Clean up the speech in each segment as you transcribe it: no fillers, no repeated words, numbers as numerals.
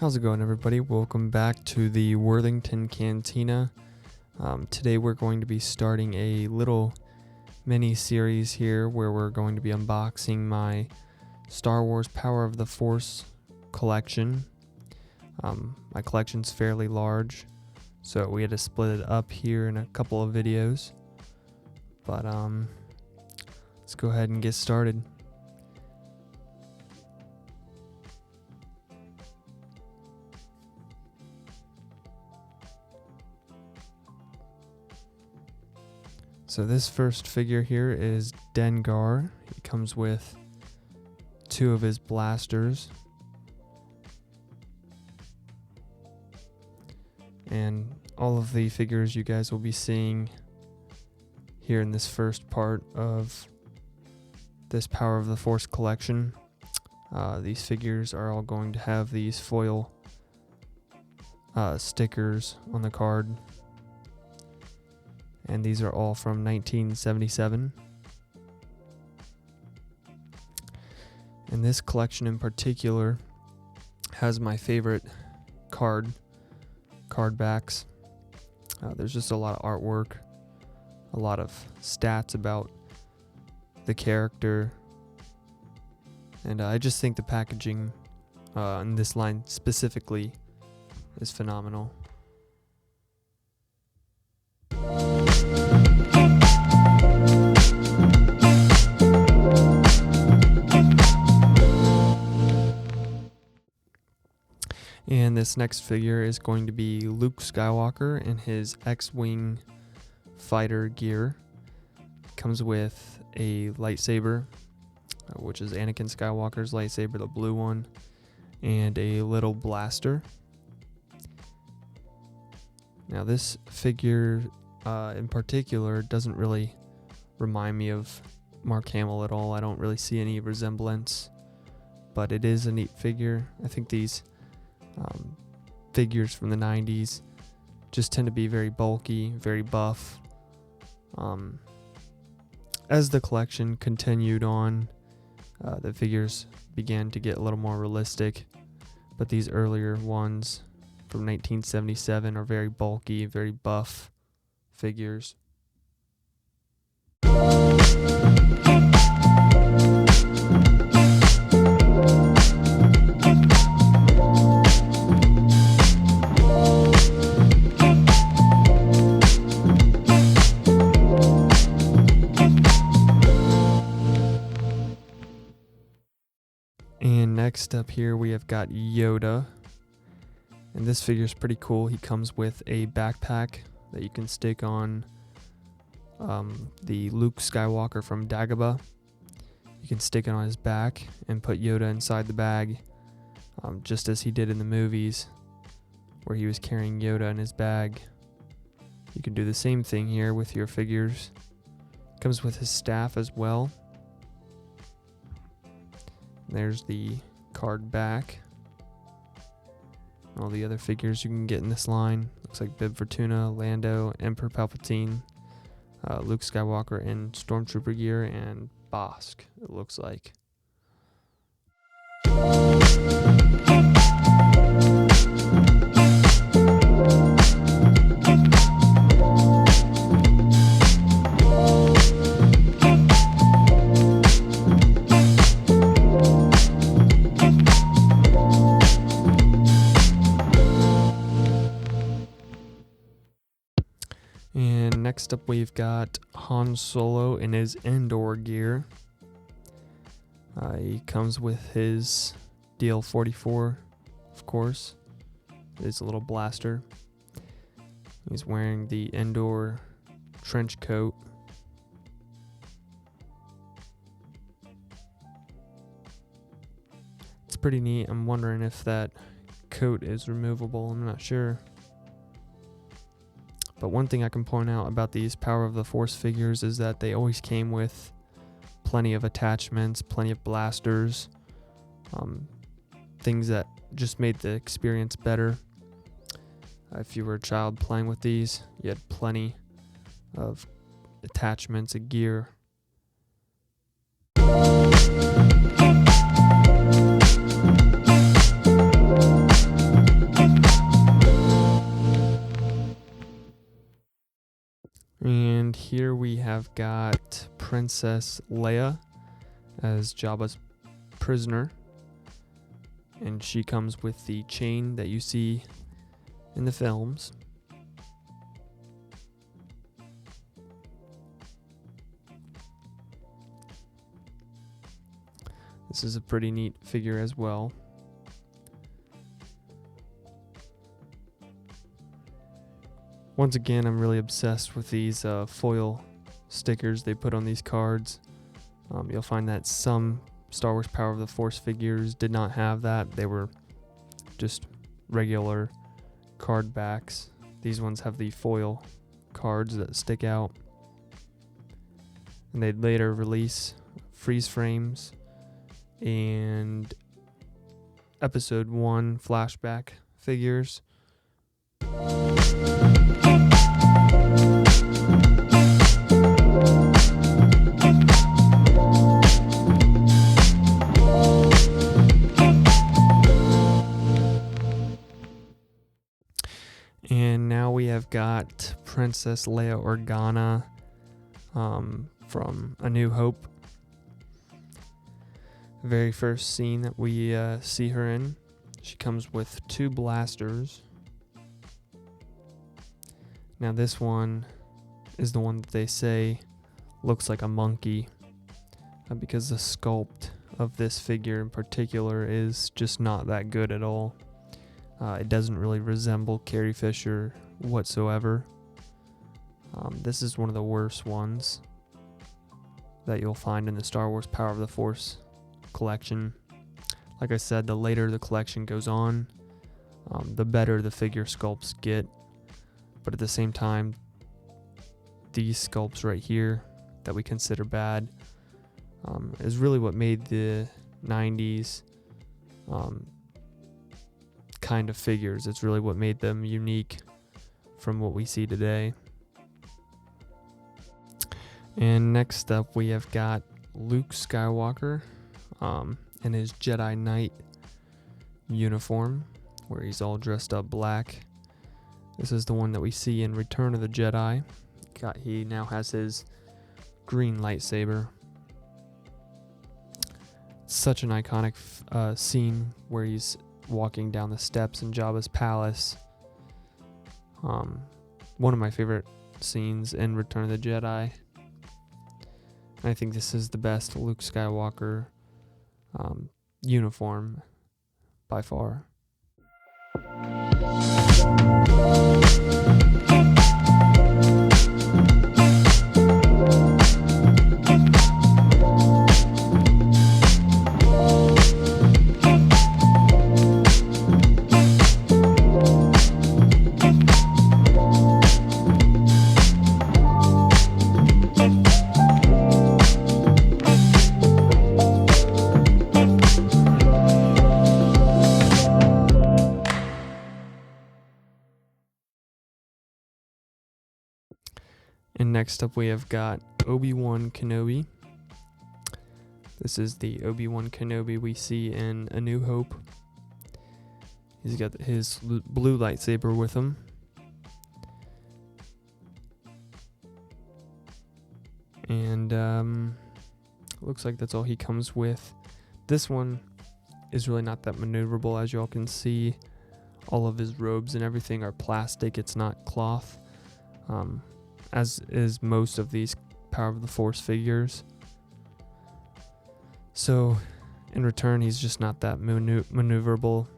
How's it going, everybody? Welcome back to the Worthington Cantina. Today we're going to be starting a little mini series here where we're going to be unboxing my Star Wars Power of the Force collection. My collection's fairly large, so we had to split it up here in a couple of videos. But let's go ahead and get started. So this first figure here is Dengar. He comes with two of his blasters. And all of the figures you guys will be seeing here in this first part of this Power of the Force collection. These figures are all going to have these foil stickers on the card. And these are all from 1977. And this collection in particular has my favorite card backs. There's just a lot of artwork, a lot of stats about the character, and I just think the packaging in this line specifically is phenomenal. And this next figure is going to be Luke Skywalker in his X-Wing fighter gear. Comes with a lightsaber, which is Anakin Skywalker's lightsaber, the blue one, and a little blaster. Now this figure in particular doesn't really remind me of Mark Hamill at all. I don't really see any resemblance, but it is a neat figure. I think these figures from the 90s just tend to be very bulky, very buff. As the collection continued on, the figures began to get a little more realistic, but these earlier ones from 1977 are very bulky, very buff figures. And next up here we have got Yoda, and this figure is pretty cool. He comes with a backpack that you can stick on the Luke Skywalker from Dagobah. You can stick it on his back and put Yoda inside the bag, just as he did in the movies where he was carrying Yoda in his bag. You can do the same thing here with your figures. Comes with his staff as well. There's the card back. All the other figures you can get in this line. Looks like Bib Fortuna, Lando, Emperor Palpatine, Luke Skywalker in Stormtrooper gear, and Bosk, it looks like. And next up we've got Han Solo in his Endor gear. He comes with his DL-44, of course, his little blaster. He's wearing the Endor trench coat. It's pretty neat. I'm wondering if that coat is removable. I'm not sure. But one thing I can point out about these Power of the Force figures is that they always came with plenty of attachments, plenty of blasters, things that just made the experience better. If you were a child playing with these, you had plenty of attachments and gear. have got Princess Leia as Jabba's prisoner. And she comes with the chain that you see in the films. This is a pretty neat figure as well. Once again, I'm really obsessed with these foil stickers they put on these cards. You'll find that some Star Wars Power of the Force figures did not have that. They were just regular card backs. These ones have the foil cards that stick out. And they'd later release freeze frames and Episode 1 flashback figures. And now we have got Princess Leia Organa from A New Hope. Very first scene that we see her in. She comes with 2 blasters. Now this one is the one that they say looks like a monkey because the sculpt of this figure in particular is just not that good at all. It doesn't really resemble Carrie Fisher whatsoever. This is one of the worst ones that you'll find in the Star Wars Power of the Force collection. Like I said, the later the collection goes on, the better the figure sculpts get. But at the same time, these sculpts right here that we consider bad is really what made the 90s kind of figures. It's really what made them unique from what we see today. And next up we have got Luke Skywalker in his Jedi Knight uniform, where he's all dressed up black. This is the one that we see in Return of the Jedi. He now has his green lightsaber. Such an iconic scene where he's walking down the steps in Jabba's palace. One of my favorite scenes in Return of the Jedi. I think this is the best Luke Skywalker uniform by far. And next up we have got Obi-Wan Kenobi. This is the Obi-Wan Kenobi we see in A New Hope. He's got his blue lightsaber with him. And looks like that's all he comes with. This one is really not that maneuverable, as y'all can see. All of his robes and everything are plastic, it's not cloth. As is most of these Power of the Force figures. So, in return, he's just not that maneuverable.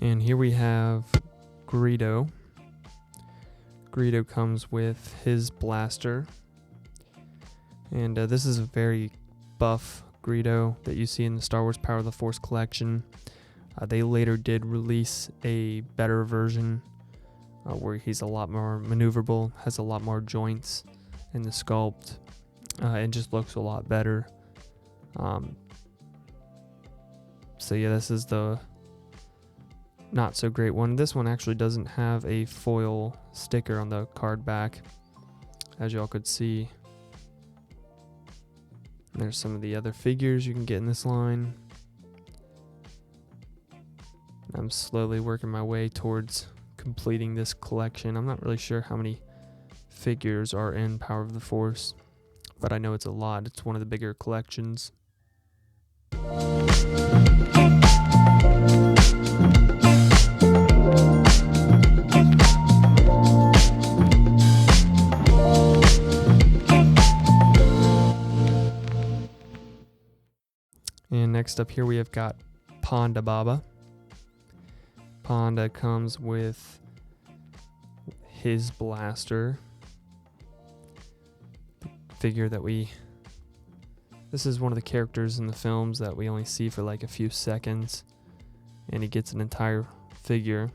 And here we have Greedo. Greedo comes with his blaster. And this is a very buff Greedo that you see in the Star Wars Power of the Force collection. They later did release a better version where he's a lot more maneuverable, has a lot more joints in the sculpt, and just looks a lot better. So yeah, this is the not so great one. This one actually doesn't have a foil sticker on the card back, as y'all could see. And there's some of the other figures you can get in this line. I'm slowly working my way towards completing this collection. I'm not really sure how many figures are in Power of the Force, but I know it's a lot. It's one of the bigger collections. And next up here we have got Ponda Baba. Ponda comes with his blaster. The figure that this is one of the characters in the films that we only see for like a few seconds, and he gets an entire figure,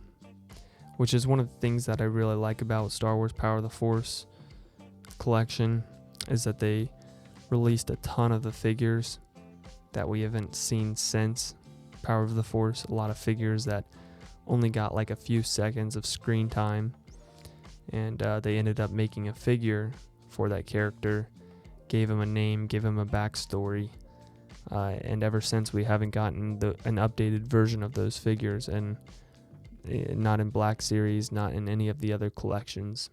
which is one of the things that I really like about Star Wars Power of the Force collection, is that they released a ton of the figures that we haven't seen since Power of the Force. A lot of figures that only got like a few seconds of screen time, and they ended up making a figure for that character, gave him a name, gave him a backstory, and ever since we haven't gotten an updated version of those figures, and not in Black Series, not in any of the other collections.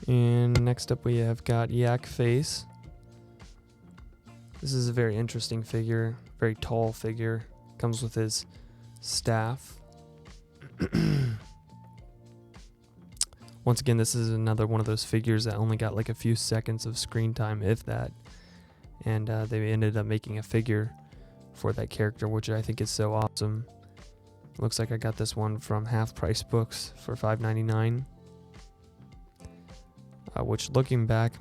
And next up we have got Yak Face. This is a very interesting figure, very tall figure. Comes with his staff. Once again, this is another one of those figures that only got like a few seconds of screen time, if that. And they ended up making a figure for that character, which I think is so awesome. Looks like I got this one from Half Price Books for $5.99. Which, looking back,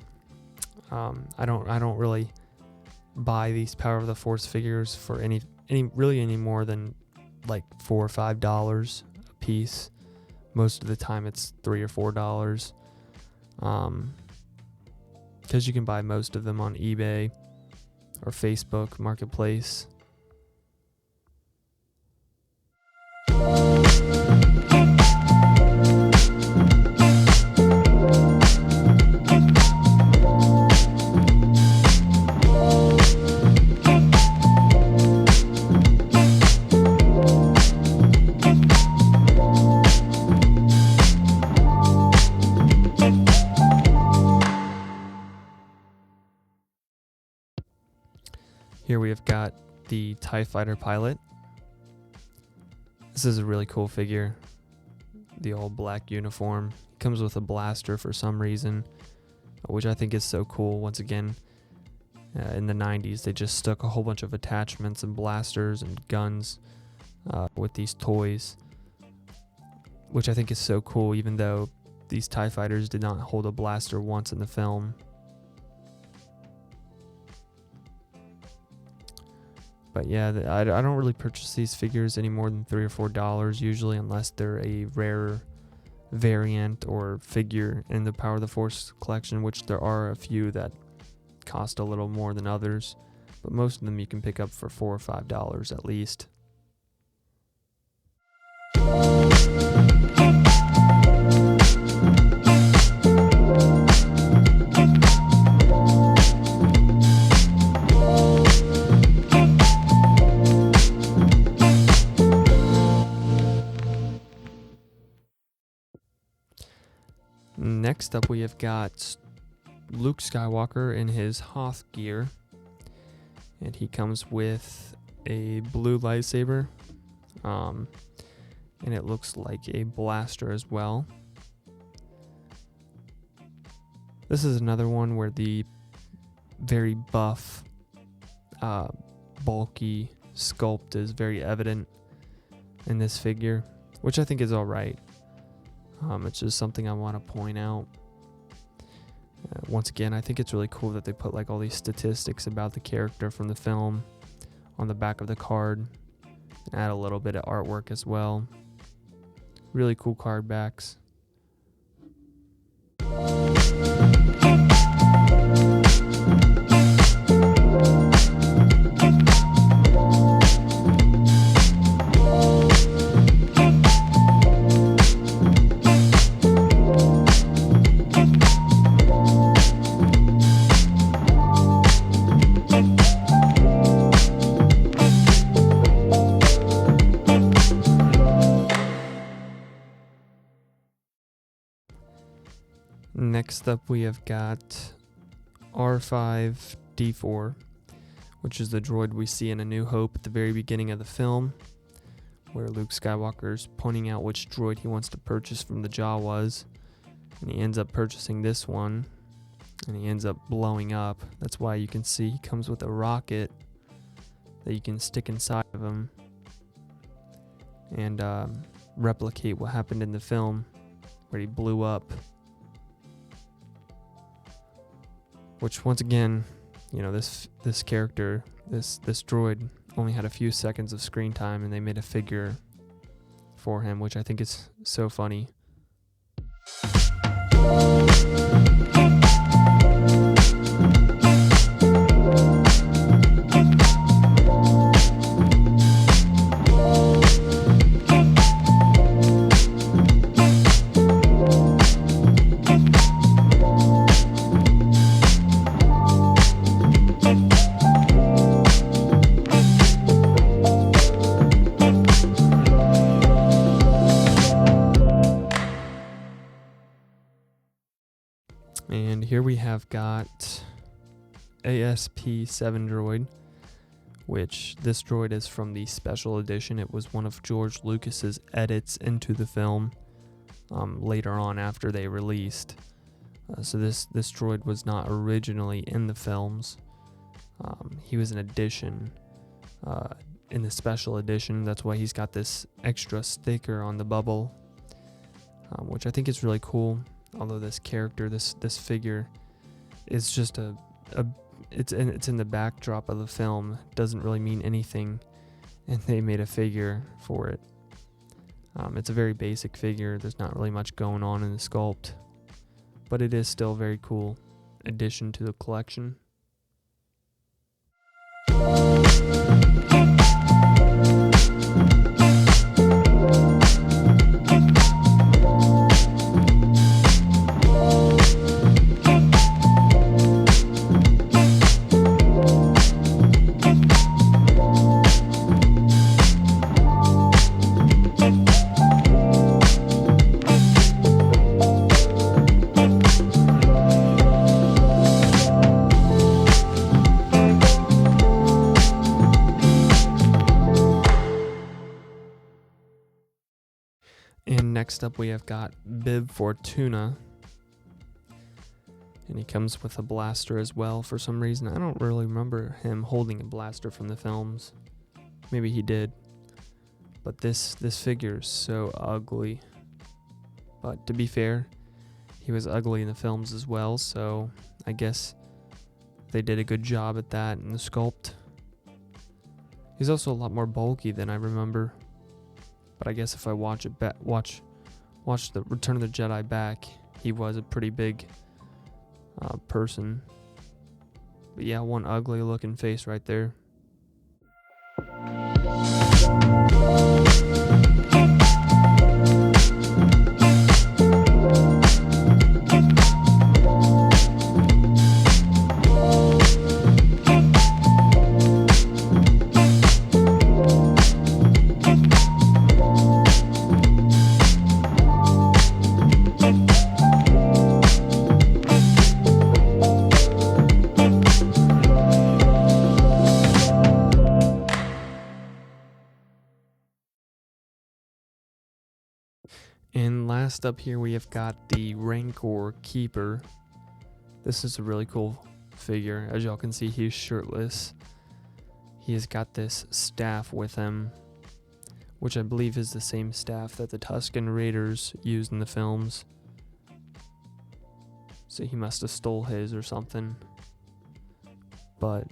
I don't really buy these Power of the Force figures for any more than like $4 or $5 a piece. Most of the time it's $3 or $4, because you can buy most of them on eBay or Facebook Marketplace. Here we have got the TIE Fighter pilot. This is a really cool figure. The all black uniform. Comes with a blaster for some reason, which I think is so cool. Once again, in the 90s, they just stuck a whole bunch of attachments and blasters and guns with these toys, which I think is so cool, even though these TIE Fighters did not hold a blaster once in the film. But yeah, I don't really purchase these figures any more than $3 or $4 usually, unless they're a rare variant or figure in the Power of the Force collection, which there are a few that cost a little more than others. But most of them you can pick up for $4 or $5 at least. Next up we have got Luke Skywalker in his Hoth gear, and he comes with a blue lightsaber, and it looks like a blaster as well. This is another one where the very buff, bulky sculpt is very evident in this figure, which I think is alright. It's just something I want to point out. Once again, I think it's really cool that they put like all these statistics about the character from the film on the back of the card and add a little bit of artwork as well. Really cool card backs. Next up, we have got R5-D4, which is the droid we see in A New Hope at the very beginning of the film, where Luke Skywalker's pointing out which droid he wants to purchase from the Jawas, and he ends up purchasing this one, and he ends up blowing up. That's why you can see he comes with a rocket that you can stick inside of him and replicate what happened in the film, where he blew up. Which, once again, you know, this character, this droid only had a few seconds of screen time, and they made a figure for him, which I think is so funny. And here we have got ASP-7 droid, which this droid is from the special edition. It was one of George Lucas's edits into the film later on after they released. So this droid was not originally in the films. He was an addition in the special edition. That's why he's got this extra sticker on the bubble, which I think is really cool. Although this character, this figure, is just it's in the backdrop of the film, doesn't really mean anything, and they made a figure for it. It's a very basic figure. There's not really much going on in the sculpt, but it is still a very cool addition to the collection. And next up we have got Bib Fortuna, and he comes with a blaster as well for some reason. I don't really remember him holding a blaster from the films. Maybe he did. But this figure is so ugly. But to be fair, he was ugly in the films as well, so I guess they did a good job at that in the sculpt. He's also a lot more bulky than I remember. But I guess if I watch the Return of the Jedi back, he was a pretty big person. But yeah, one ugly looking face right there. And last up here we have got the Rancor Keeper. This is a really cool figure. As y'all can see, he's shirtless. He has got this staff with him, which I believe is the same staff that the Tusken Raiders used in the films. So he must have stole his or something. But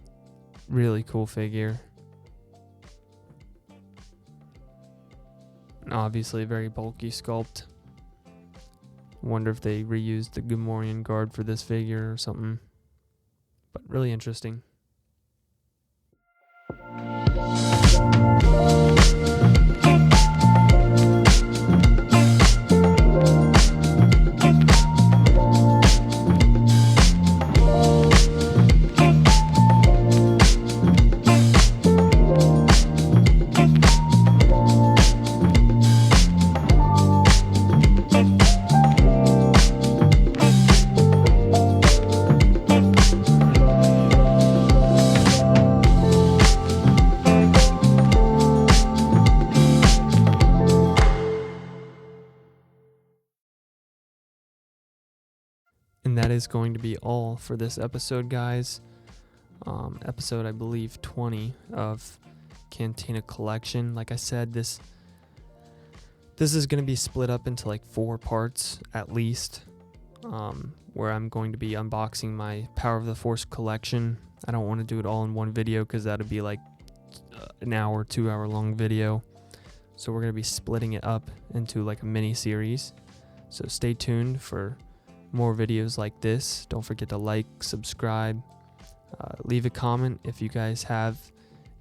really cool figure. And obviously a very bulky sculpt. Wonder if they reused the Gamorrean guard for this figure or something. But really interesting. And that is going to be all for this episode, guys. Episode, I believe, 20 of Cantina Collection. Like I said, this is going to be split up into like 4 parts at least, where I'm going to be unboxing my Power of the Force collection. I don't want to do it all in one video because that would be like an hour, 2 hour long video. So we're going to be splitting it up into like a mini series. So stay tuned for more videos like this. Don't forget to like, subscribe, leave a comment if you guys have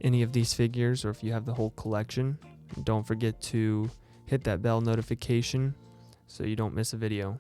any of these figures or if you have the whole collection. Don't forget to hit that bell notification so you don't miss a video.